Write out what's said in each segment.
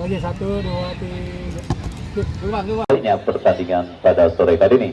lagi 1, 2, 3. Keluar. Ini pertandingan pada sore kali ini.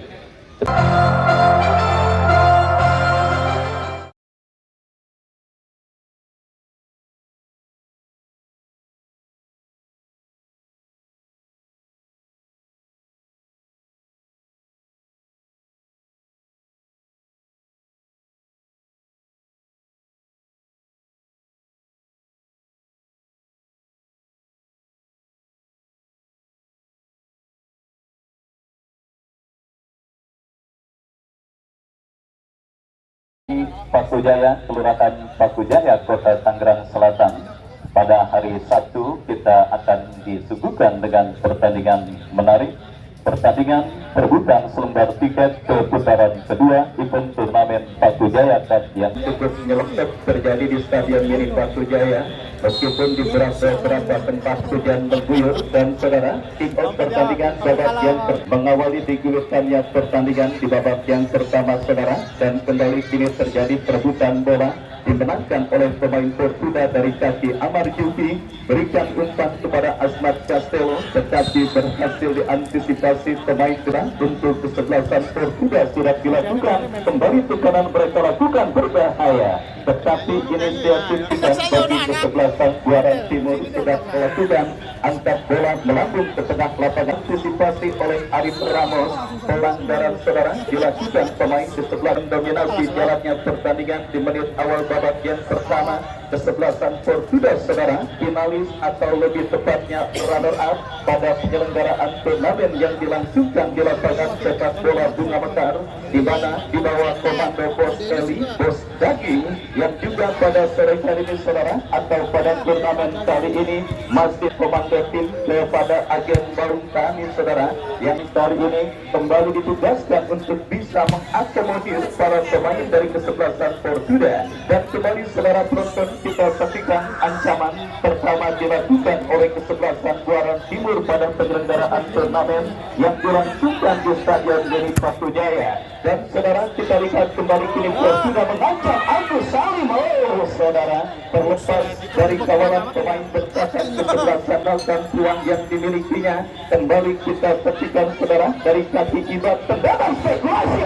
Paku Jaya, Kelurahan Paku Jaya, Kota Tangerang Selatan. Pada hari Sabtu kita akan disuguhkan dengan pertandingan menarik, pertandingan perebutan selembar tiket ke putaran kedua event turnamen Paku Jaya yang cukup nyelengkap terjadi di Stadion Mini Paku Jaya. Meskipun di beberapa tempat hujan mengguyur dan saudara, kick-off pertandingan babak yang mengawali digulirkannya pertandingan di babak yang pertama saudara, dan kembali kini terjadi perebutan bola dimenangkan oleh pemain Portuda dari kaki Amar Jufi, berikan umpan kepada Asmat Castello, tetapi berhasil diantisipasi pemain Gerang untuk kesebelasan Portuda sudah dilakukan, kembali tekanan mereka lakukan berbahaya, tetapi inisiatif tidak bagi kesebelasan Buaran Timur sudah melakukan, angkat bola melambung ke tengah lapangan, antisipasi oleh Arif Ramos, pelanggaran saudara dilakukan pemain kesebelasan, dominasi jalannya pertandingan di menit awal babak yang pertama. Kesebelasan Portuda saudara, finalis atau lebih tepatnya runner up pada penyelenggaraan turnamen yang dilangsungkan di lapangan sepak bola Bunga Mekar, di mana di bawah komando Bos Eli, Bos Daging, yang juga pada sore hari ini saudara, atau pada turnamen kali ini masih komando tim kepada agen Barung kami saudara, yang hari ini kembali ditugaskan untuk bisa mengakomodir para pemain dari kesebelasan Portuda. Dan kembali saudara penonton, kita saksikan ancaman pertama dilakukan oleh kesebelasan Buaran Timur pada penyelenggaraan turnamen yang dilangsungkan di Stadion Mini Paku Jaya. Dan saudara, kita lihat kembali kini Portuda mengancam Agus Salim. Oh saudara, terlepas dari kawalan pemain bertahan kesebelasan dan peluang yang dimilikinya, kembali kita saksikan saudara dari kaki Ibad tendangan spekulasi.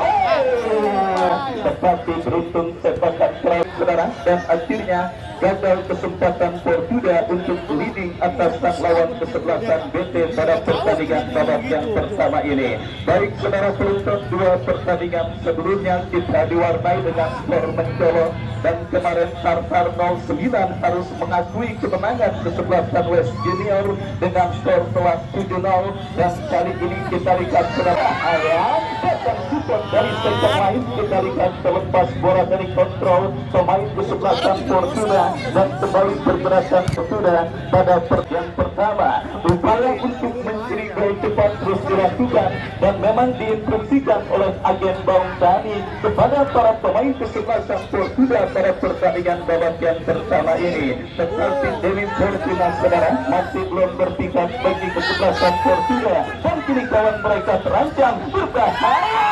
Tetapi beruntung sepakat terakhir saudara, dan akhirnya gagal kesempatan Portuda untuk leading atas sang lawan kesebelasan BT pada pertandingan babak yang pertama ini. Baik saudara penonton, dua pertandingan sebelumnya kita diwarnai dengan skor mencolok, dan kemarin Tartar 09 harus mengakui kemenangan kesebelasan West Junior dengan skor telak 7-0, dan kali ini kita lihat saudara ayam dan support dari sektor lain, kita lihat terlepas bola dari kontrol pemain kesebelasan Portuda, dan kembali pergerakan Portuda pada yang pertama. Upaya untuk mencuri gol cepat terus dilakukan, dan memang diinstruksikan oleh agen Bang Dani kepada para pemain kesebelasan Portuda pada pertandingan babak yang pertama ini. Tetapi Dewi Fortuna saudara masih belum berpihak bagi kesebelasan Portuda, dan kini kawan mereka terancam berbahaya.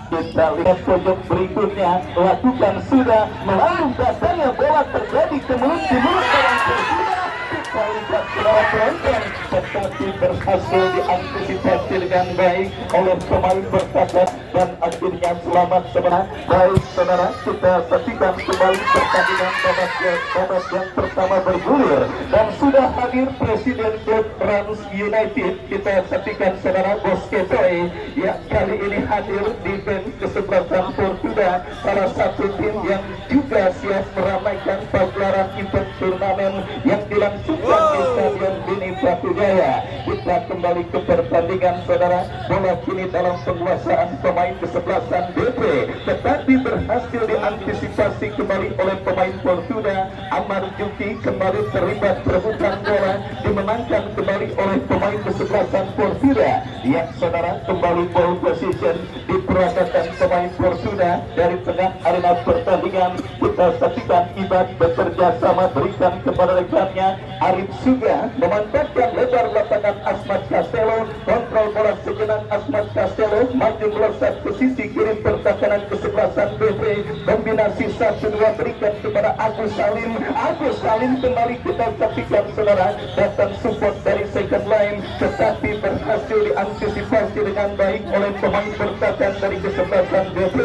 Kita lihat pojok berikutnya, lakukan sudah melalui dasarnya bola terjadi ke mulut kawan Portuda. Kita lihat saudara penonton, tetapi berhasil diantisipasi dengan baik oleh pemain bertahan, dan akhirnya selamat saudara. Baik saudara, kita saksikan kembali pertandingan babak yang pertama bergulir, dan sudah hadir Presiden klub Rans United. Kita saksikan saudara Bos Ketoy yang kali ini hadir di bench kesebelasan Portuda, salah satu tim yang juga siap meramaikan pagelaran event turnamen yang dilangsungkan di Stadion Mini Paku Jaya. Kita kembali ke pertandingan saudara, bola kini dalam penguasaan pemain kesebelasan BP, tetapi berhasil diantisipasi kembali oleh pemain Portuda. Amar Juki kembali terlibat perebutan bola, dimenangkan kembali oleh pemain kesebelasan Portuda, yang saudara kembali ball position diperagakan pemain Portuda dari tengah arena pertandingan. Kita saksikan Ibad bekerja sama berikan kepada rekannya Arif Suga, memanfaatkan lebar lapangan Asmat Castello, kontrol bola sejenak Asmat Castelo maju melesat ke sisi kiri pertahanan kesebelasan BP. Kombinasi 1-2 berikan kepada Agus Salim. Agus Salim kembali kita saksikan saudara, datang support dari second line tetapi berhasil diantisipasi dengan baik oleh pemain pertahanan dari kesebelasan BP.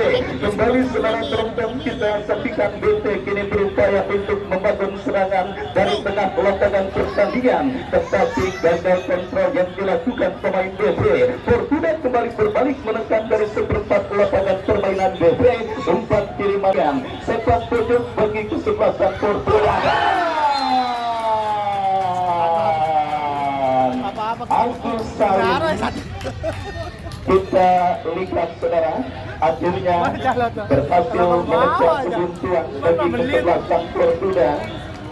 Kembali saudara penonton kita saksikan BP kini berupaya untuk membangun serangan dari tengah lapangan pertandingan tetapi gagal kontrol yang dilakukan pemain BP. Fortuna kembali berbalik menekan dari seperempat lapangan permainan BP. Umpan kiri makan sepak pojok bagi kesebelasan Fortuna. Agus Salim kita lihat saudara, akhirnya berhasil memecah kebuntuan bagi kesebelasan Fortuna.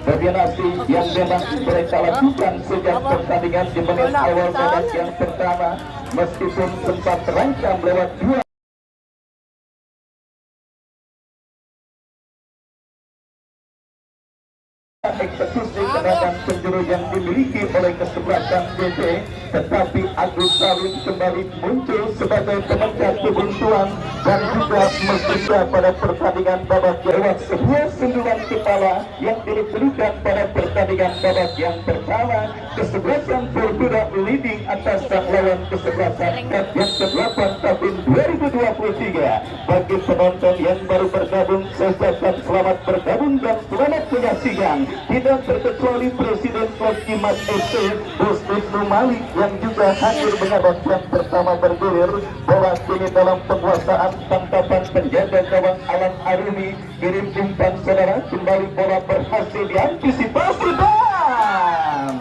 Kombinasi yang memang mereka lakukan sejak pertandingan di menit awal babak yang pertama, meskipun sempat terancam lewat dua eksekusi tendangan penjuru yang dimiliki oleh kesebelasan BP, tetapi Agus Salim kembali muncul sebagai pemecah kebuntuan dan juga mestinya pada pertandingan babak lewat sebuah sentuhan kepala yang diberikan pada pertandingan babak yang pertama. Kesebelasan Fortuna leading atas sang lawan kesebelasan yang ke-8 tahun 2023. Bagi penonton yang baru bergabung, saya ucapkan selamat bergabung dan selamat menyaksikan. Tidak terkecuali Presiden Klub Imas FC Bos Ibnu Malik yang juga hadir menyaksikan pertama bergulir. Bola kini dalam penguasaan tangkapan penjaga gawang Alan Arumi. Kirim umpan saudara, kembali bola berhasil diantisipasi dan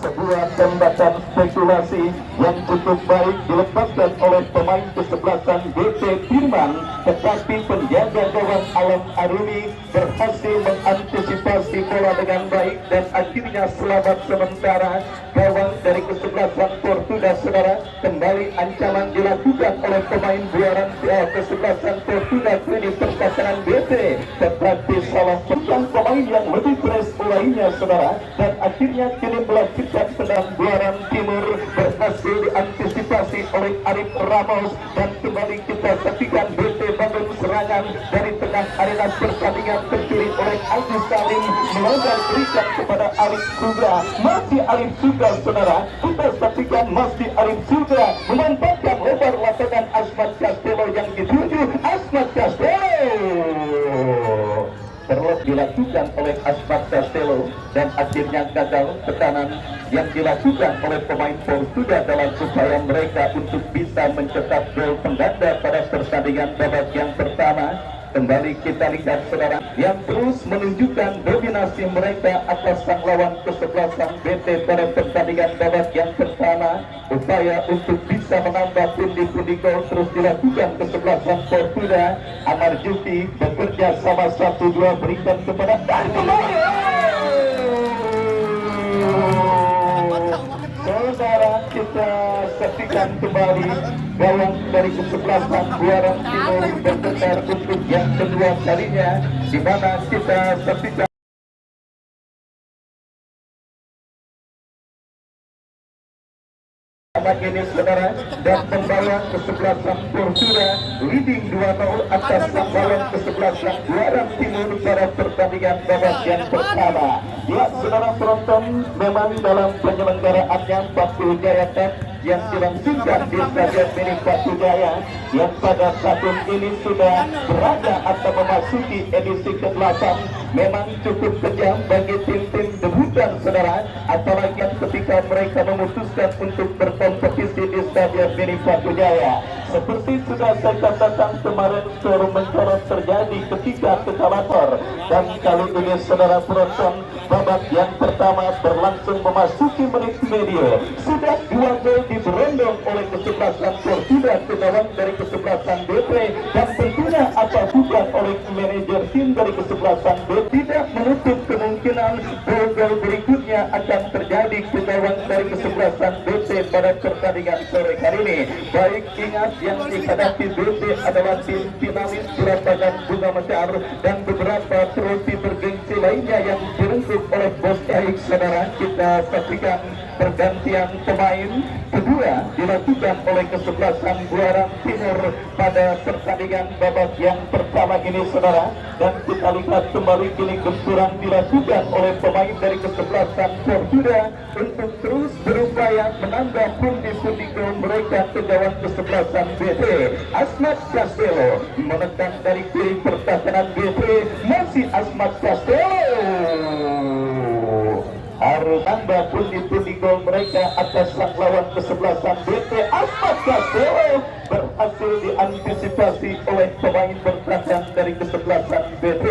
sebuah tembakan spekulasi yang cukup baik dilepaskan oleh pemain kesebelasan BP Firman, tetapi penjaga gawang Alam Arumi berhasil mengantisipasi bola dengan baik dan akhirnya selamat sementara. Gawang dari kesebelasan Fortuna saudara, kembali ancaman dilakukan oleh pemain buaran kesebelasan Fortuna kini pertahanan BP, tetapi salah seorang pemain yang lebih fresh lainnya saudara, dan akhirnya kini melanjutkan sedang buaran timur berhasil diantisipasi oleh Arif Ramos dan kembali kita saksikan BP bangun serangan dari tengah arena pertandingan terpilih oleh Agus Salim melanggar berikan kepada Arif Sugra. Masih Arif Sugra saudara, kita saksikan masih Arif Sugra memanfaatkan lebar lapangan Asmat Castelo yang dituju Asmat Castelo terus dilakukan oleh Asmat Castelo dan akhirnya gagal tekanan yang dilakukan oleh pemain Fortuna dalam upaya mereka untuk bisa mencetak gol pengganda pada pertandingan babak yang pertama. Kembali kita lihat saudara yang terus menunjukkan dominasi mereka atas sang lawan kesebelasan BT pada pertandingan babak yang pertama. Upaya untuk bisa menambah pundi-pundi gol terus dilakukan kesebelasan Fortuna. Amar Juti bekerja sama 1-2 berikan kepada saudara, kita saksikan kembali gawang dari kesebelasan Buaran Timur bergetar untuk yang kedua kalinya, di mana kita saksikan ini saudara, dan membawa kesebelasan Fortuna leading 2-0 atas sang lawan kesebelasan Buaran Timur pada pertandingan babak yang pertama. Ya saudara penonton, memang dalam penyelenggaraannya Batu Jaya Cup yang dilangsungkan di Stadion Mini Batu Jaya yang pada tahun ini sudah berada atau memasuki edisi ke-8, memang cukup kejam bagi tim-tim debutan saudara, apalagi ketika mereka memutuskan untuk berkompetisi di Stadion Mini Batu Jaya. Seperti sudah saya katakan kemarin, mencorot terjadi ketika eskalator, dan kali ini saudara penonton, babak yang pertama berlangsung memasuki menit medio. Sudah 2 gol diberondong oleh kesebelasan Fortuna ke gawang dari kesebelasan BP, dan tentunya apa bukan oleh manajer tim dari kesebelasan BP tidak menutup kemungkinan gol-gol berikutnya akan terjadi ke gawang dari kesebelasan BP pada pertandingan sore hari ini. Baik, ingat yang dihadapi BP adalah tim finalis lapangan Bunga Mekar dan beberapa trofi bergengsi lainnya yang direngkuh oleh bos Erik. Saudara, kita saksikan pergantian pemain kedua dilakukan oleh kesebelasan Buaran Timur pada pertandingan babak yang pertama ini, saudara. Dan kita lihat kembali kini gempuran dilakukan oleh pemain dari kesebelasan Fortuna untuk terus berupaya menambah pundi-pundi gol mereka ke gawang kesebelasan BT. Asmat Castello menekan dari kiri pertahanan BT, masih Asmat Castello harus tambah pundi-pundi gol mereka atas sang lawan kesebelasan BT. Asmat Castello berhasil diantisipasi oleh pemain bertahan dari kesebelasan BT,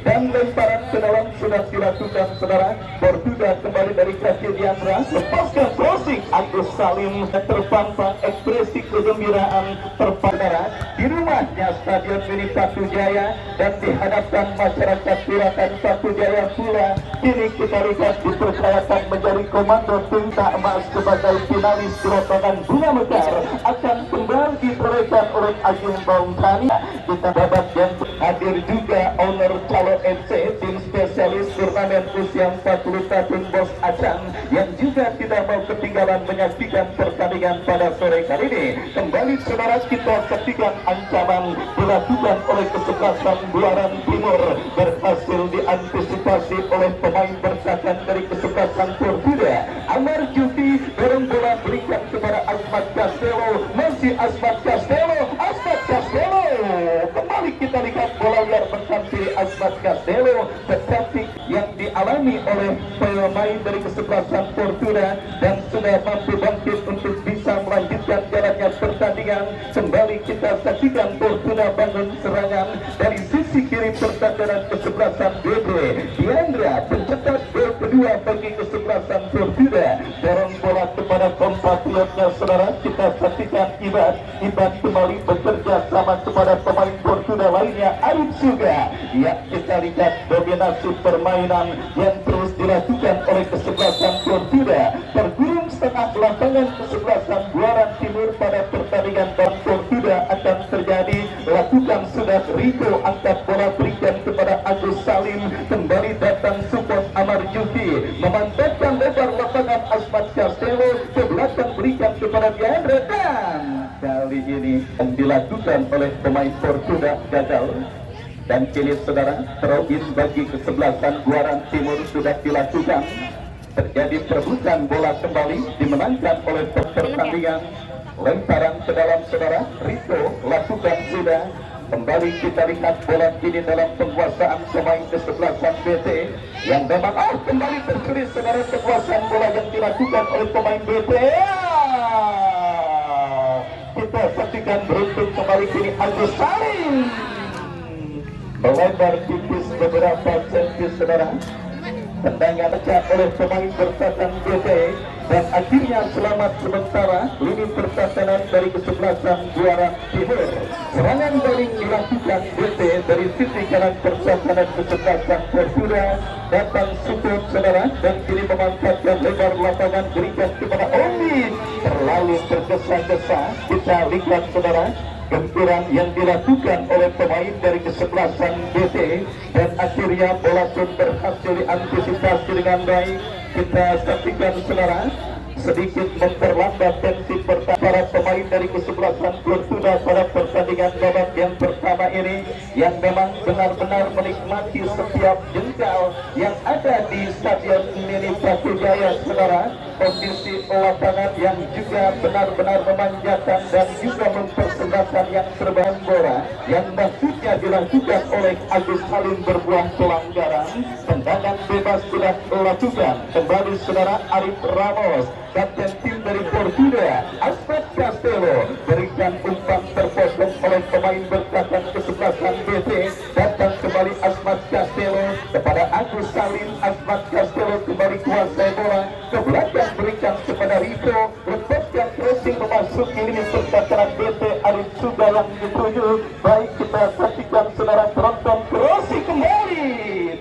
dan lemparan ke dalam sudah dilakukan, saudara. Fortuna kembali dari kaki Diandra, lepaskan crossing Agus Salim, terpampang ekspresi kegembiraan terpandara di rumahnya Stadion Mini Patu Jaya dan dihadapkan masyarakat Tirakan Patu Jaya pula. Kini kita lihat dipercayakan menjadi komando tinta emas sebagai finalis gerotongan Bunga Mekar akan kembali ditorehkan oleh Agung Bangkani. Kita babak yang hadir juga owner Calo FC, tim spesialis turnamen usia 40 tahun Bos Acang, yang juga tidak mau ketinggalan menyaksikan pertandingan pada sore kali ini. Kembali saudara, kita saksikan ancaman dilakukan oleh kesebelasan Buaran Timur, berhasil diantisipasi oleh pemain bertahan dari kesebelasan Fortuna. Amar Jufi dorong bola berikan kepada Asmat Castello, masih Asmat Castello, Asmat Castello. Kembali kita lihat bola liar berkanti Asmat Castello, tetapi yang dialami oleh pemain dari kesebelasan Fortuna dan sudah mampu bangkit untuk bisa melanjutkan jalannya pertandingan. Kembali kita saksikan Fortuna bangun serangan dari sisi kiri pertahanan kesebelasan BB. Diandra pencetak gol kedua bagi kesebelasan Fortuna, dorong bola kepada kompatriotnya, saudara. Kita saksikan Ibad kembali bekerja sama kepada pemain Fortuna lainnya, Arif juga. Ya, kita lihat dominasi permainan yang terus dilakukan oleh kesebelasan Fortuna. Tergurung setengah lapangan kesebelasan Buaran Timur pada pertandingan dan Fortuna akan terjadi. Lakukan sudah Rico, angkat bola berikan kepada Agus Salim, kembali datang support Amar Juki, memantapkan lebar lapangan Asmat Castello ke belakang berikan kepada Diandra, dan kali ini yang dilakukan oleh pemain Fortuna gagal. Dan kini saudara, throw-in bagi kesebelasan Buaran Timur sudah dilakukan. Terjadi perebutan bola kembali, dimenangkan oleh pertandingan. Lemparan ke dalam, saudara. Rico lakukan sudah. Kembali kita lihat bola kini dalam penguasaan pemain kesebelasan BT yang memang kembali tercuri, saudara, penguasaan bola yang dilakukan oleh pemain BT. Kita saksikan beruntung kembali kini Agus Salim melebar tipis beberapa senti, saudara. Tendangan pecah oleh pemain bertahan BT, dan akhirnya selamat sementara lini pertahanan dari kesebelasan Buaran Timur. Serangan balik dilakukan BT dari sisi kanan pertahanan kesebelasan Fortuna, datang support, saudara, dan kini memanfaatkan lebar lapangan berikan kepada Omi, terlalu tergesa-gesa. Kita lihat, saudara, benturan yang dilakukan oleh pemain dari kesebelasan BT, dan akhirnya bola pun berhasil diantisipasi dengan baik. Kita saksikan, saudara, sedikit memperlambat tensi para pemain dari kesebelasan Fortuna pada pertandingan babak yang pertama ini, yang memang benar-benar menikmati setiap jengkal yang ada di Stadion Mini Patu Jaya, saudara. Kondisi lapangan yang juga benar-benar memanjakan dan juga mempersembahkan yang terbaik bola yang maksudnya dilakukan oleh Agus Salim berbuah pelanggaran. Tendangan bebas sudah dilakukan kembali, saudara. Arif Ramos, kapten tim dari Fortuna. Asmat Castello berikan umpan terpotong oleh pemain bertahan kesebelasan BT. Datang kembali Asmat Castello kepada Agus Salim. Asmat Castello kembali kuasai bola ke belakang, berikan kepada Rico, lepaskan crossing memasuki lini pertahanan BT. Arif juga yang dituju. Baik, kita saksikan, saudara, penonton, crossing kembali,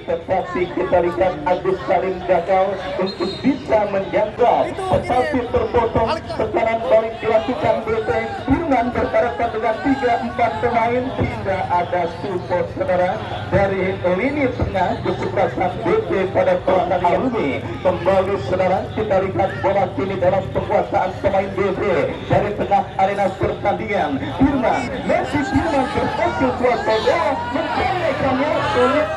tetapi kita lihat Agus Salim gagal untuk bisa menjangkau, tetapi terpotong. Tekanan balik dilakukan BT. Firman berhadapan dengan dengan 3-4 pemain, tidak ada support saudara dari lini tengah kesebelasan BP pada perlahan Arumi. Kembali saudara, kita lihat bola kini dalam penguasaan pemain BP dari tengah arena pertandingan. Firman, Messi Firman berhasil kuasa bola, mencetakkannya sulit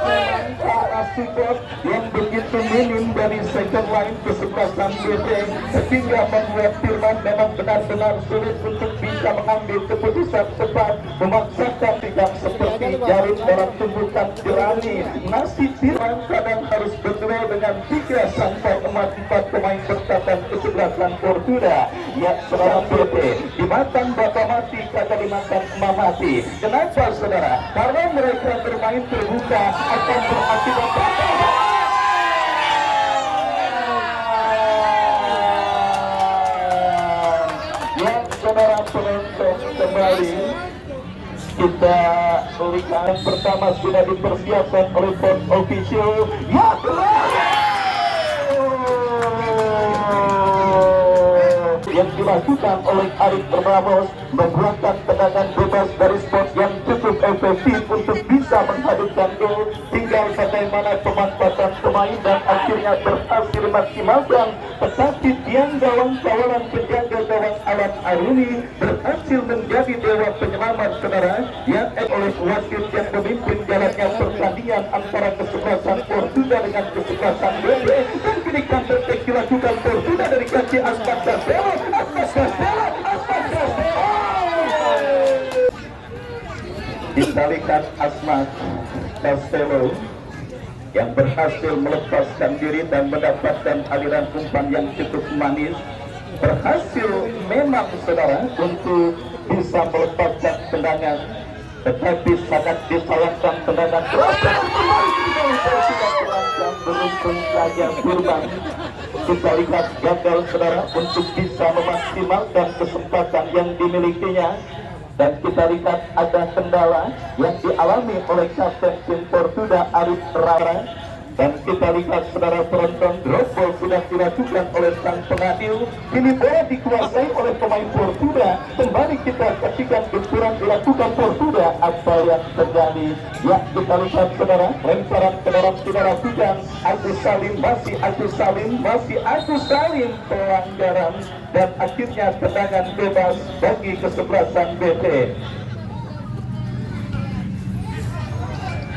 arah support yang begitu minim dari second line kesebelasan BP, sehingga membuat Firman memang benar-benar sulit untuk bisa mengambil keputusan tepat, memaksakan tidak seperti jarum dalam tumbukan jerami. Nasib Firman kadang harus berduel dengan 3 sampai 4 pemain bertatan kesebelasan Portugal. Ya saudara BP, di Matan Bata Mati kata di Matan Mamati. Kenapa saudara? Karena mereka bermain terbuka akan berakibat fatal. Yang saudara penonton kembali kita lihat pertama sudah dipersiapkan oleh Port Official. Ya yang dilakukan oleh Arif Ramos membuatkan tendangan bebas dari spot yang cukup efektif untuk bisa menghadirkan gol. Tinggal bagaimana pemanfaatan pemain dan akhirnya berhasil dimaksimalkan. Tetapi tiang gawang kawalan penjaga gawang Alam Aruni berhasil menjadi dewa penyelamat saudara, yang oleh wasit yang memimpin jalannya pertandingan antara kesebelasan Portugal dengan kesebelasan BP. Dan kini counter attack dilakukan Portugal dari kaki Asmat Castelo. Dikalikan Asmat Castelo yang berhasil melepaskan diri dan mendapatkan aliran umpan yang cukup manis. Berhasil memang saudara untuk bisa melepaskan tendangan, tetapi sangat disayangkan tendangan beruntung saja Firman. Kita lihat gagal saudara untuk bisa memaksimalkan kesempatan yang dimilikinya. Dan kita lihat ada kendala yang dialami oleh kapten tim Portugal Arif Rara. Dan kita lihat saudara penonton, drop ball sudah dilakukan oleh sang pengadil. Ini bola dikuasai oleh pemain Portugal. Kembali kita saksikan benturan dilakukan Portugal. Apa yang terjadi? Ya kita lihat saudara, lemparan ke dalam saudara Tujan. Agus Salim, masih Agus Salim pelanggaran. Dan akhirnya tendangan bebas bagi kesebelasan BP.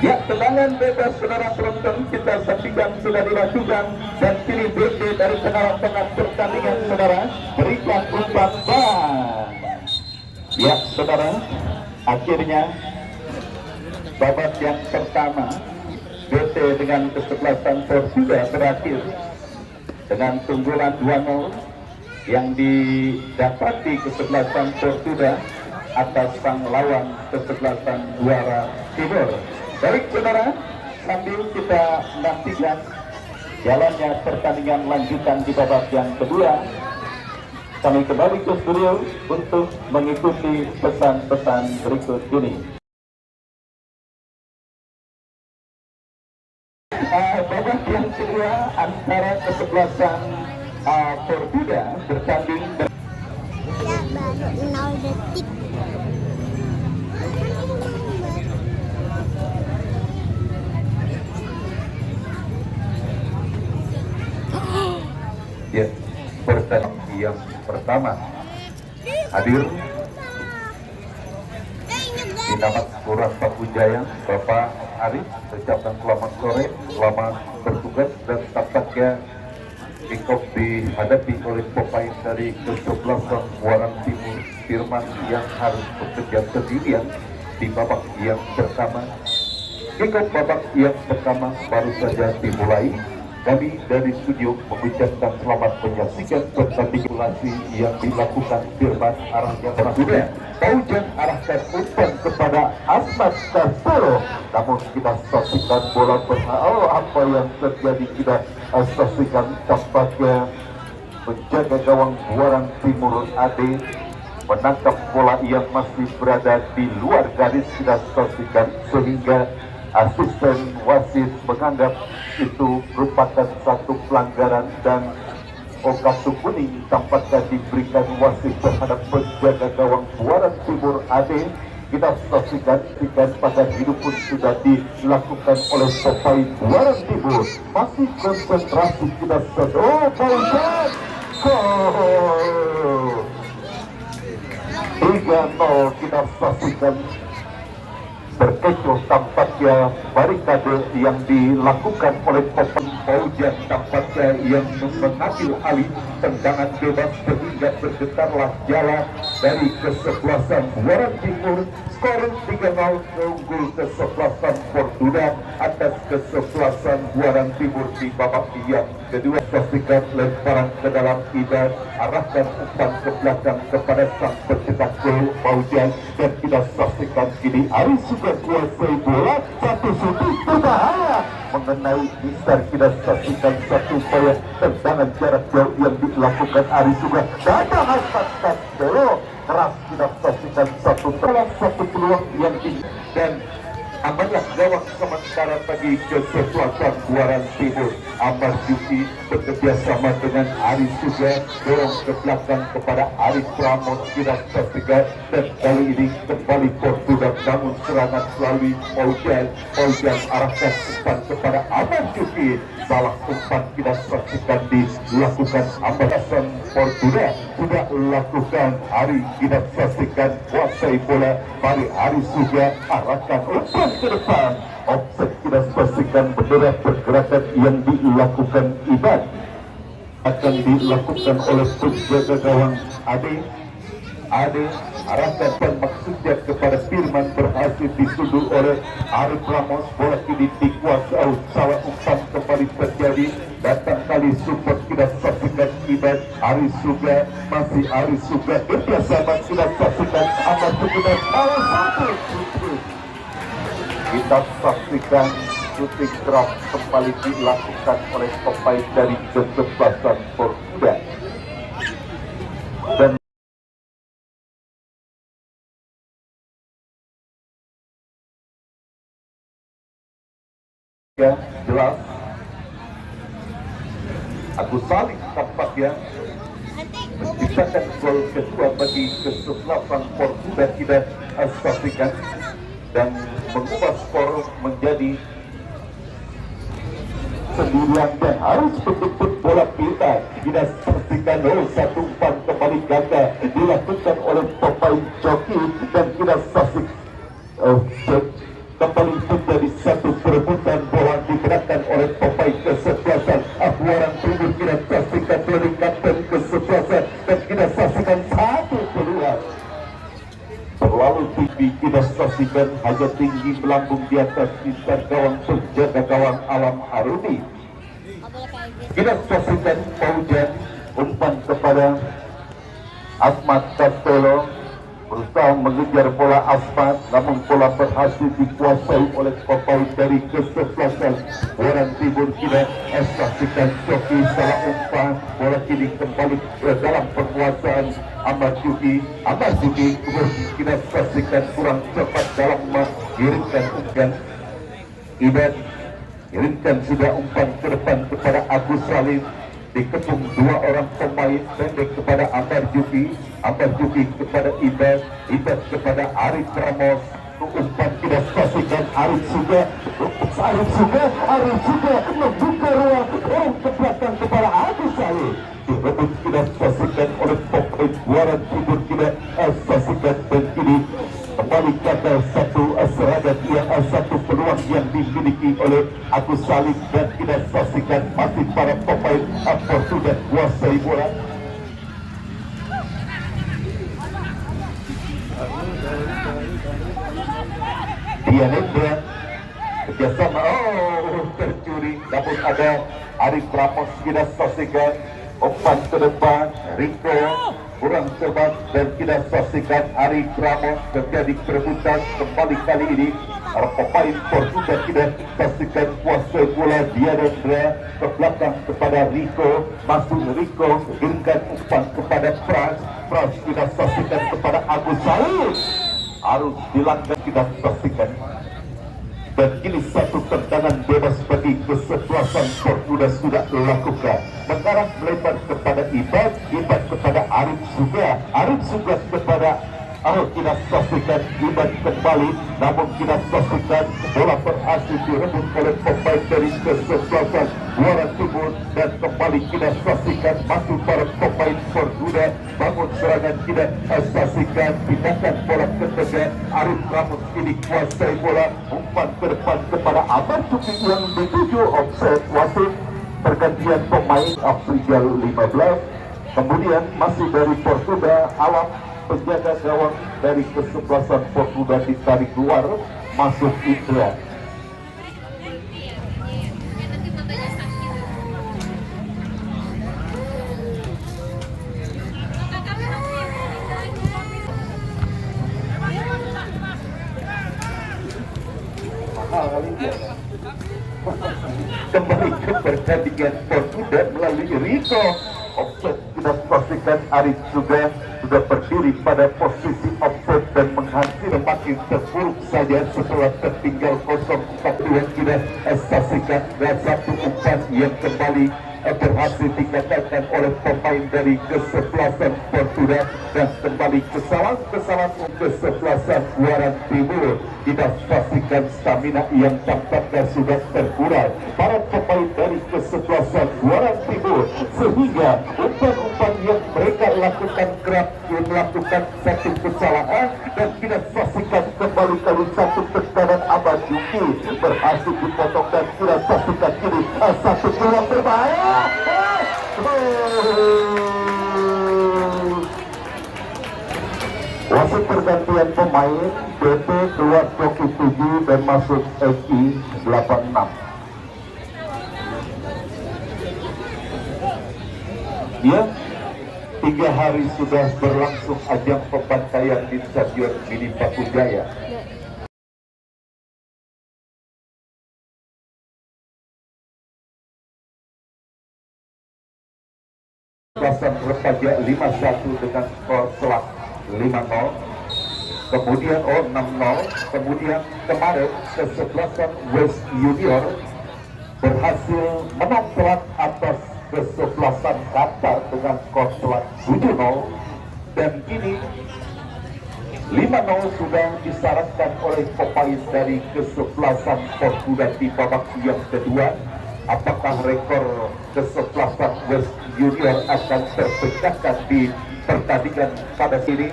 Ya, tendangan bebas saudara penonton kita saksikan sudah dilakukan. Dan kini BP dari tengah pertandingan saudara berikan umpan ban. Ya saudara, akhirnya babak yang pertama BP dengan kesebelasan Portugal berakhir dengan keunggulan 2-0 yang didapati kesebelasan Portugal atas sang lawan kesebelasan juara Timur. Baik saudara, sambil kita menantikan jalannya pertandingan lanjutan di babak yang kedua, kami kembali ke studio untuk mengikuti pesan-pesan berikut ini. Babak yang kedua antara kesebelasan Portugal bertanding baru 0 detik. Ya, pertandingan yang pertama hadir di nama Kelurahan Pakujaya Bapak Arif, ucapkan selamat sore, selamat bertugas, dan tampaknya kick-off dihadapi oleh pemain dari kesebelasan Muarang Timur Firman yang harus bekerja sendirian di babak yang pertama. Kick-off babak yang pertama baru saja dimulai. Kami dari studio mengucapkan selamat menyaksikan pertandingan yang dilakukan Firman arahnya berikutnya. Paujan arahkan umpan kepada Asmat Castelo. Namun kita saksikan bola berhasil. Apa yang terjadi kita saksikan, tampaknya menjaga gawang Muarang Timur Ade menangkap bola yang masih berada di luar garis. Kita saksikan sehingga asisten wasit menganggap itu merupakan satu pelanggaran dan kartu kuning tampaknya diberikan wasit terhadap penjaga gawang Buaran Timur Ade. Kita saksikan pada hidup pun sudah dilakukan oleh pemain Buaran Timur. Masih konsentrasi kita sedang gol 3-0 kita saksikan. Berkecoh tampaknya barikade yang dilakukan oleh pemain Paujan, tampaknya yang mengambil alih tendangan bebas sehingga bergetarlah jalan dari kesebelasan Buaran Timur. Skor 3-0 unggul kesebelasan Fortuna atas kesebelasan Buaran Timur di babak yang kedua. Saksikan lemparan ke dalam Idan, arahkan umpan ke belakang kepada sang pencetak gol Paujan, dan kita saksikan kini Aris sudah kuasai bola, satu shooting berbahaya mengenai Mister. Kita saksikan satu upaya tendangan jarak jauh yang dilakukan Aris juga. Dadang Asmat Castelo keras, kita saksikan satu peluang yang tinggi dan amanlah gawang sementara bagi kesebelasan Buaran Timur. Amar Juki bekerja sama dengan Aris juga, dorong ke belakang kepada Aris Ramos. Kita saksikan, dan kali ini kembali Fortuna bangun serangan melalui Paujan arahkan umpan kepada Amar Juki. Salah umpan kita saksikan dilakukan Amar. Fortuna sudah lakukan, Ari kita saksikan kuasai bola. Mari Aris juga arahkan umpan ke depan. Offset kita saksikan bendera pergerakan yang dilakukan Iban akan dilakukan oleh penjaga gawang Ade arahkan dan maksudnya kepada Firman, berhasil dituduh oleh Arif Ramos. Bola kini dikuasai, salah umpan kembali terjadi. Datang kali support kita saksikan Iban. Aris juga, masih Aris juga kerjasama kita saksikan amat sekedar salah satu. Kita saksikan shooting keras kembali dilakukan oleh pemain dari kesebelasan Fortuna, dan ya jelas Agus Salim tampaknya menciptakan gol kedua bagi kesebelasan Fortuna. Kita saksikan dan mengubah skor menjadi 9, dan harus betul-betul bola pintar. Kita saksikan satu umpan kembali gagal dilakukan oleh pemain Joki, dan kita saksikan kembali menjadi satu perebutan bola digerakkan oleh pemain kesebelasan Buaran Timur. Kita saksikan peningkatan kesebelasan, dan kita saksikan satu peluang terlalu tinggi. Kita saksikan hanya tinggi melambung di atas Mister gawang penjaga gawang Alam Aruni. Kita saksikan Paujan umpan kepada Asmat Castelo, berusaha mengejar bola Asmat, namun bola berhasil dikuasai oleh pemain dari kesebelasan Buaran Timur. Kita saksikan Joki, salah umpan, bola kini kembali dalam penguasaan Amar Juki. Kita saksikan kurang cepat dalam mengirimkan umpan. Iban kirimkan sudah umpan ke depan kepada Agus Salim, dikepung dua orang pemain pendek kepada Amar Juki kepada Iban kepada Arif Ramos. Umpan kita saksikan Arif juga membuka ruang ke belakang kepada Agus Salim. Direbut kita saksikan oleh pemain Buaran Timur. Kita saksikan, dan ini kembali gagal satu serangan yang satu peluang yang dimiliki oleh Agus Salim, dan kita saksikan masih para pemain Fortuna kuasai bola. Dianendra kerjasama, tercuri, namun ada Arif Ramos. Kita saksikan umpan ke depan, Rico kurang cepat, dan kita saksikan Arif Ramos terjadi perebutan kembali kali ini. Pemain Fortuna kita saksikan kuasai bola. Dianendra ke belakang kepada Rico, masuk Rico, kirimkan umpan kepada Frans kita saksikan kepada Agus Salim, harus dilanggar. Kita saksikan Dan kini satu tendangan bebas bagi kesebelasan Fortuna sudah dilakukan. Mengarah melebar kepada Ibad, Ibad kepada Arif Suga kepada kita saksikan Ibad kembali, namun kita saksikan bola berhasil direbut oleh pemain dari kesebelasan Muara Timur, dan kembali kita saksikan masuk para pemain Fortuna bangun serangan. Kita saksikan tindakan bola ke tengah, Arif Ramos ini kuasai bola, umpan ke depan kepada Amar Cuki yang dituju offset wasit. Pergantian pemain Afrigal 15, kemudian masih dari Fortuna Alam, penjaga gawang dari kesebelasan Fortuna ditarik keluar, masuk Indra. Kembali ke pertandingan Fortuna melalui Rico. Offset kita pastikan Arif juga sudah berdiri pada posisi offset dan menghasil makin terpuruk saja setelah tertinggal 0-4. Kita saksikan dan satu umpan yang kembali berhasil dikatakan oleh pemain dari kesebelasan Fortuna, dan kembali kesalahan kesebelasan Muara Timur. Kita pastikan stamina yang tampaknya sudah terkuras para pemain dari kesebelasan Muara Timur, sehingga umpan-umpan yang mereka lakukan kerap melakukan satu kesalahan, dan kita pastikan kembali kali satu tendangan Abad Yuki berhasil dipotong, dan kita pastikan kini satu peluang berbahaya. Wasit pergantian pemain, BP keluar joki 7 dan masuk SI 86. Ya, 3 hari sudah berlangsung ajang pembantaian di Stadion Mini Pakujaya. Kesebelasan Repaja 5-1 dengan skor telak 5-0, kemudian 6-0, kemudian kemarin kesebelasan West Junior berhasil menang telak atas kesebelasan Qatar dengan skor telak 7-0, dan kini 5-0 sudah disarankan oleh pemain dari kesebelasan Fortuna di babak yang kedua. Apakah rekor kesebelasan West Junior akan terpecahkan di pertandingan pada sini?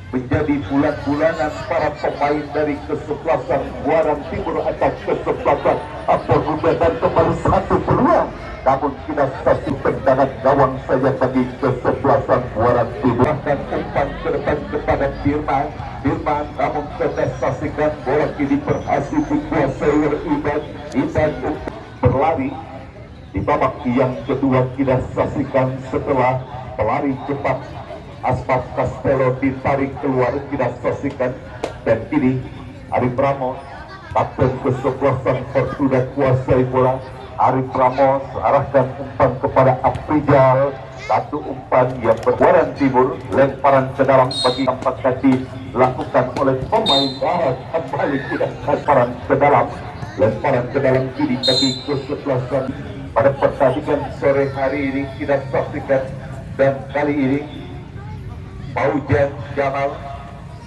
Menjadi bulan-bulanan para pemain dari kesebelasan Muara Timur atau kesebelasan Fortuna, dan kembali satu peluang, namun tidak satu tendangan gawang saja bagi kesebelasan Muara Timur. Dan umpan ke depan kepada Firman, namun kita saksikan bola kini berhasil dikuasai oleh Ibad berlari di babak yang kedua. Kita saksikan setelah pelari cepat Aspat Castello ditarik keluar, kita saksikan, dan kini Arif Ramos, kapten kesebelasan Fortuna kuasai bola. Arif Ramos arahkan umpan kepada Afrizal, satu umpan yang berwarna timur, lemparan ke dalam bagi tampaknya dilakukan oleh pemain barat. Kembali tidak lemparan ke dalam kini bagi kesebelasan pada pertandingan sore hari ini. Kita saksikan, dan kali ini Paujan Jamal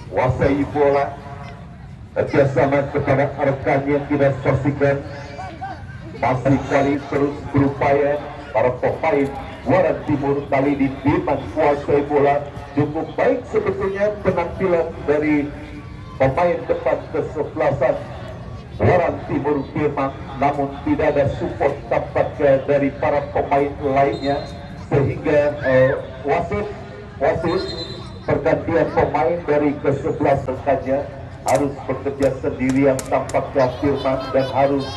wasai bola kerjasama kepada rekannya. Kita saksikan masih kali terus berupaya para pemain Muara Timur. Kali ini Biman kuasai bola cukup baik sebetulnya penampilan dari pemain depan kesebelasan Muara Timur Biman, namun tidak ada support tampaknya dari para pemain lainnya, sehingga wasit pergantian pemain dari kesebelasan rekannya harus bekerja sendirian tampaknya Firman, dan harus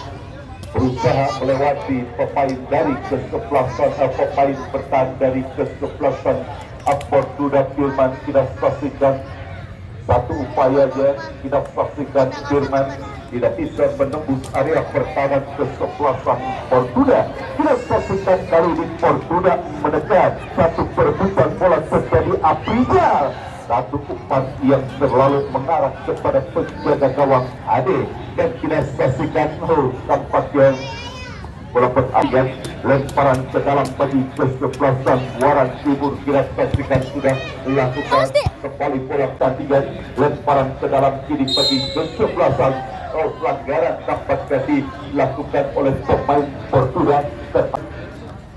berusaha melewati pemain dari kesebelasan pemain bertahan dari kesebelasan Fortuna Firman. Kita saksikan satu upaya aja, kita saksikan Firman tidak bisa menembus area pertahanan kesebelasan Fortuna. Kita saksikan kali ini Fortuna menekan satu perebutan bola terjadi Afrizal. satu umpan yang selalu mengarah kepada penjaga gawang Ade, dan kita saksikan tampaknya bola pertandingan lemparan ke dalam bagi kesebelasan Muaran Timur. Kita saksikan sudah lakukan kembali bola pertandingan lemparan ke dalam kiri bagi kesebelasan. Pelanggaran tampaknya dilakukan oleh pemain Portugal.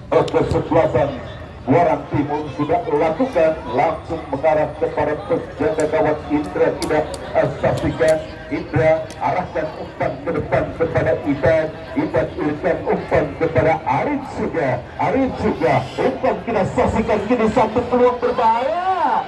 Kesebelasan Muaran Timur sudah lakukan langsung mengarah kepada penjaga gawang Indra. Tidak saksikan Indra arahkan umpan ke depan kepada Iban. Iban berikan umpan kepada Arif juga umpan. Kita saksikan kini satu peluang berbahaya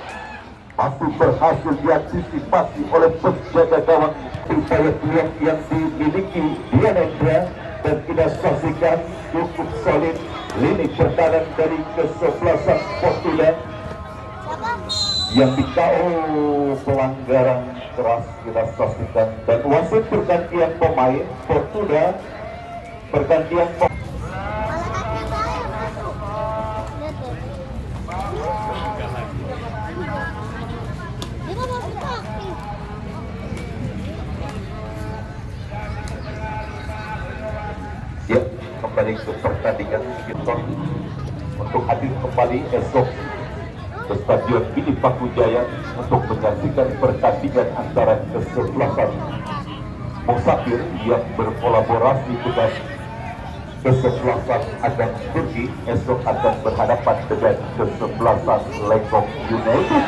masih berhasil diantisipasi oleh penjaga gawang. Upaya peluang yang dimiliki Dianendra, dan kita saksikan cukup solid lini pertahanan dari kesebelasan Portugal yang dikau pelanggaran keras. Kita saksikan dan wasit pergantian pemain Portugal, pergantian pemain. Ya, kembali ke pertandingan kita untuk hadir kembali esok ke Stadion Gidi Pakujaya untuk menyaksikan pertandingan antara kesebelasan Musafir yang berkolaborasi dengan kesebelasan Adam Turki. Esok akan berhadapan dengan kesebelasan Lekong United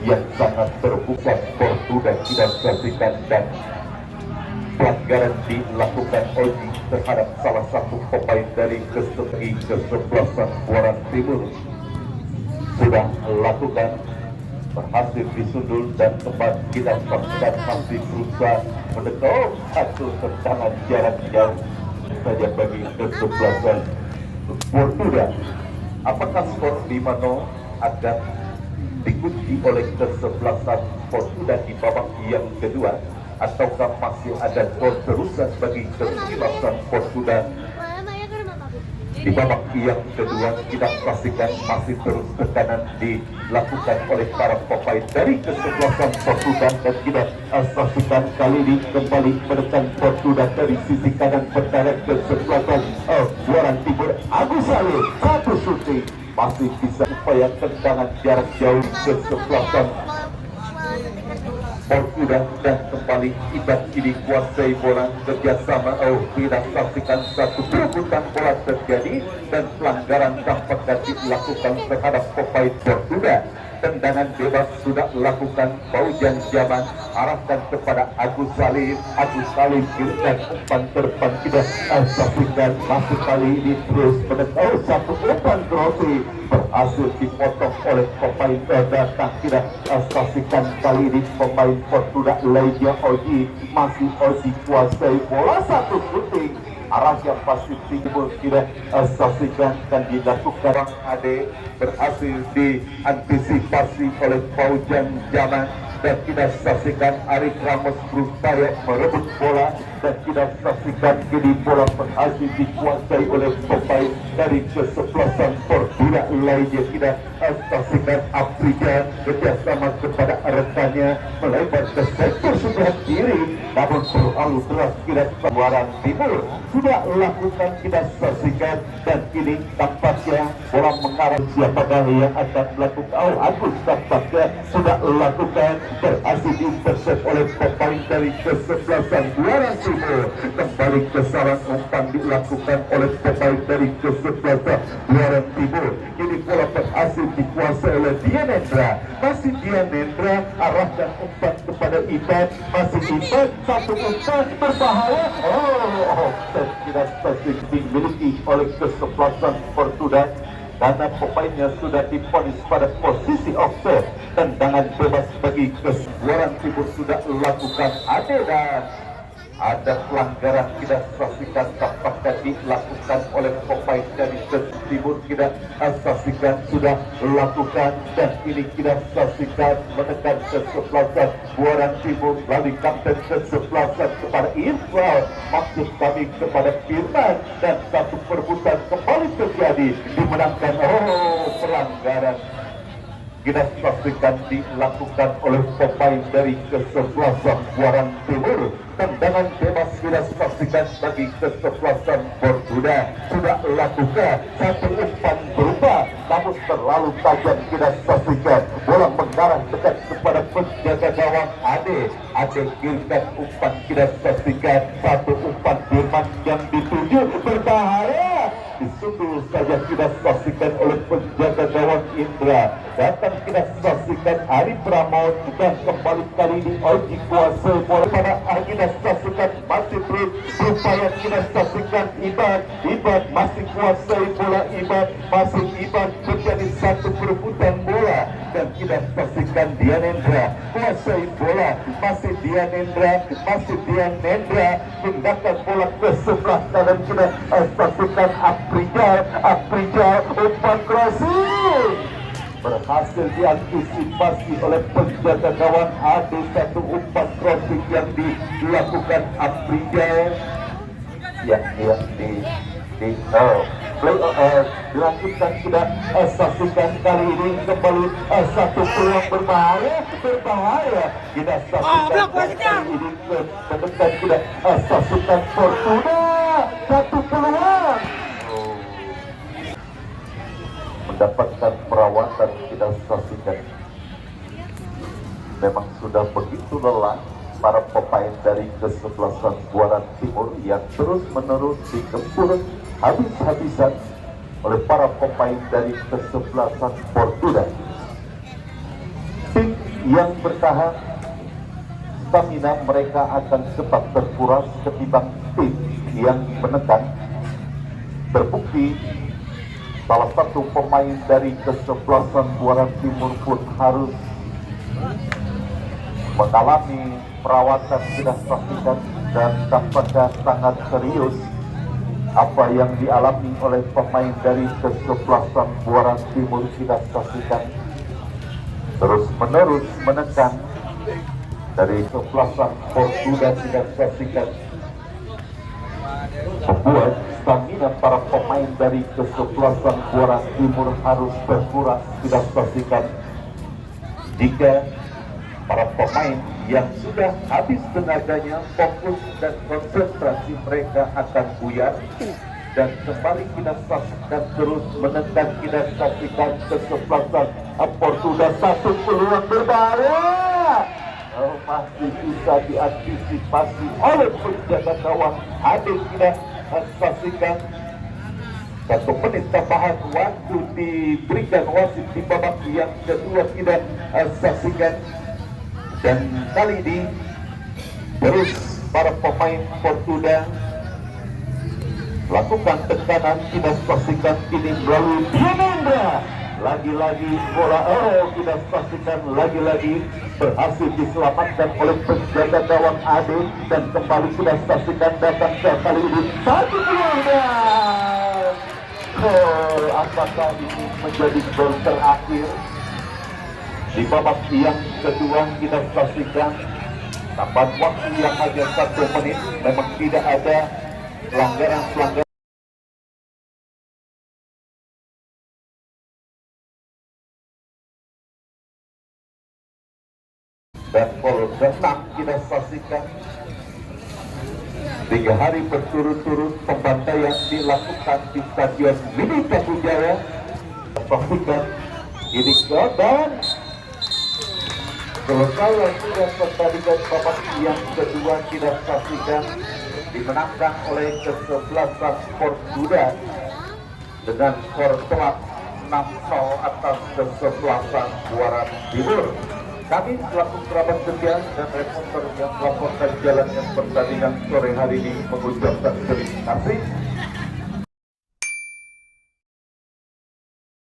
yang sangat terbuka. Portugal tidak saksikan, dan pelanggaran dilakukan Oji terhadap salah satu pemain dari kesebelasan Muaran Timur. Sudah lakukan, berhasil disundul, dan tempat kita saksikan masih berusaha mendekat satu tendangan jarak jauh saja bagi kesebelasan Portugal. Apakah skor 5-0 akan dikunci oleh kesebelasan Portugal di babak yang kedua, ataukah masih ada gol terusan bagi kesebelasan Portugal di babak yang kedua? Kita pastikan masih terus tekanan dilakukan oleh para pemain dari kesebelasan Portugal, dan kita pastikan kali ini kembali menekan Portugal dari sisi kanan pertahanan kesebelasan Muaran Timur. Agus Saleh satu shooting masih bisa upaya tendangan jarak jauh kesebelasan Portugal, dan kembali Iban kini kuasai bola kerjasama. Kita saksikan satu perebutan bola terjadi dan pelanggaran tampaknya dilakukan terhadap pemain Portugal. Tendangan bebas sudah lakukan Paujan Zaman, arahkan kepada Agus Salim. Agus Salim kirimkan umpan terdepan. Kita saksikan masuk kali ini terus menekan satu umpan Grossi berhasil dipotong oleh pemain datang. Kita saksikan kali ini pemain Portugal lainnya Oji, masih Oji kuasai bola satu shooting arahnya pasti timbul. Kita saksikan dan dilakukan Ade berhasil diantisipasi oleh Paujan Zaman, dan kita saksikan Arif Ramos berupaya merebut bola, dan kita saksikan kini bola berhasil dikuasai oleh pemain dari kesebelasan Portugal lainnya. Kita saksikan Afrika kerjasama kepada rekannya melebar ke sektor sebelah kiri, namun terlalu deras. Kita Muaran Timur sudah lakukan, kita saksikan, dan kini tampaknya bola mengarah siapakah yang akan melakukan. Agus tampaknya sudah lakukan, berhasil diintercept oleh pemain dari kesebelasan Muaran Timur. Kembali ke sarang umpan dilakukan oleh pemain dari kesebelasan Muaran Timur. Ini bola berhasil dikuasai oleh Dianendra. Masih Dianendra arahkan umpan kepada Iban. Masih Iban, satu umpan berbahaya. Tidak spesifik dimiliki oleh kesebelasan Portugal, karena pemainnya sudah diponis pada posisi offside. Tendangan bebas bagi Muaran Timur sudah lakukan Ade, dan ada pelanggaran tidak saksikan tampaknya dilakukan oleh pemain dari Timur. Tidak saksikan sudah lakukan, dan ini tidak saksikan menekan kesebelasan Buaran Timur melalui kapten kesebelasan kepada Irfan, maksud kami kepada Firman, dan satu perebutan kembali terjadi dimenangkan. Pelanggaran kita saksikan dilakukan oleh pemain dari kesebelasan Buaran Timur. Tendangan bebas kita saksikan bagi kesebelasan Portuda. Sudah lakukan satu umpan berubah, namun terlalu tajam kita saksikan. Bola mengarah dekat kepada penjaga gawang Ade. Ade kirimkan umpan kita saksikan. Satu umpan Firman yang dituju berbahaya, disundul saja kita saksikan oleh penjaga gawang Indra. Datang kita saksikan Ari Pramon, dan kembali kali ini Oji kuasa bola pada kita saksikan masih terus berupaya kita saksikan Iban masih kuasai bola. Masih Iban menjadi satu perebutan bola, dan kita saksikan Dianendra kuasai bola. Masih Dianendra menggunakan bola ke sebelah kanan. Kita saksikan Aprijal umpan crossing berhasil diantisipasi oleh penjaga gawang Ade. Satu umpan crossing yang dilakukan Aprijal yang dilanjutkan. Kita saksikan kali ini kembali satu peluang berbahaya. Kita saksikan kali ini mendekat. Kita saksikan Fortuna satu peluang mendapatkan perawatan. Kita saksikan memang sudah begitu lelah para pemain dari kesebelasan Buaran Timur yang terus-menerus digempur habis-habisan oleh para pemain dari kesebelasan Portugal. Tim yang bertahan, stamina mereka akan cepat terkuras ketimbang tim yang menekan. Terbukti salah satu pemain dari kesebelasan Buaran Timur pun harus mengalami perawatan kita saksikan, dan tampaknya sangat serius apa yang dialami oleh pemain dari kesebelasan Buaran Timur. Kita saksikan terus-menerus menekan dari kesebelasan Portugal. Kita saksikan membuat stamina para pemain dari kesebelasan Buaran Timur harus berkurang. Kita saksikan jika para pemain yang sudah habis tenaganya, fokus dan konsentrasi mereka akan buyar, dan kembali kita saksikan terus menekan. Kita saksikan kesebelasan Portugal satu peluang berbahaya masih bisa diantisipasi oleh penjaga gawang Ade. Kita saksikan 1 menit tambahan waktu diberikan wasit di babak yang kedua. Kita saksikan, dan kali ini terus para pemain Portugal lakukan tekanan. Kita saksikan ini melalui Dianendra. Lagi-lagi bola kita saksikan lagi-lagi berhasil diselamatkan oleh penjaga gawang Ade, dan kembali kita saksikan datang kali ini satu peluang. Apakah ini menjadi gol terakhir di babak yang kedua? Kita saksikan tambahan waktu yang hanya 1 menit. Memang tidak ada pelanggaran dan gol ke-6. Kita saksikan 3 hari berturut-turut pembantaian dilakukan di Stadion Mini Katujaya. Saksikan ini dan selesai sudah pertandingan babak yang kedua. Kita saksikan dimenangkan oleh kesebelasan Portugal dengan skor telak 6-0 atas kesebelasan Buaran Timur. Kami selaku kerabat kerja dan reporter yang melaporkan jalannya pertandingan sore hari ini mengucapkan terima kasih.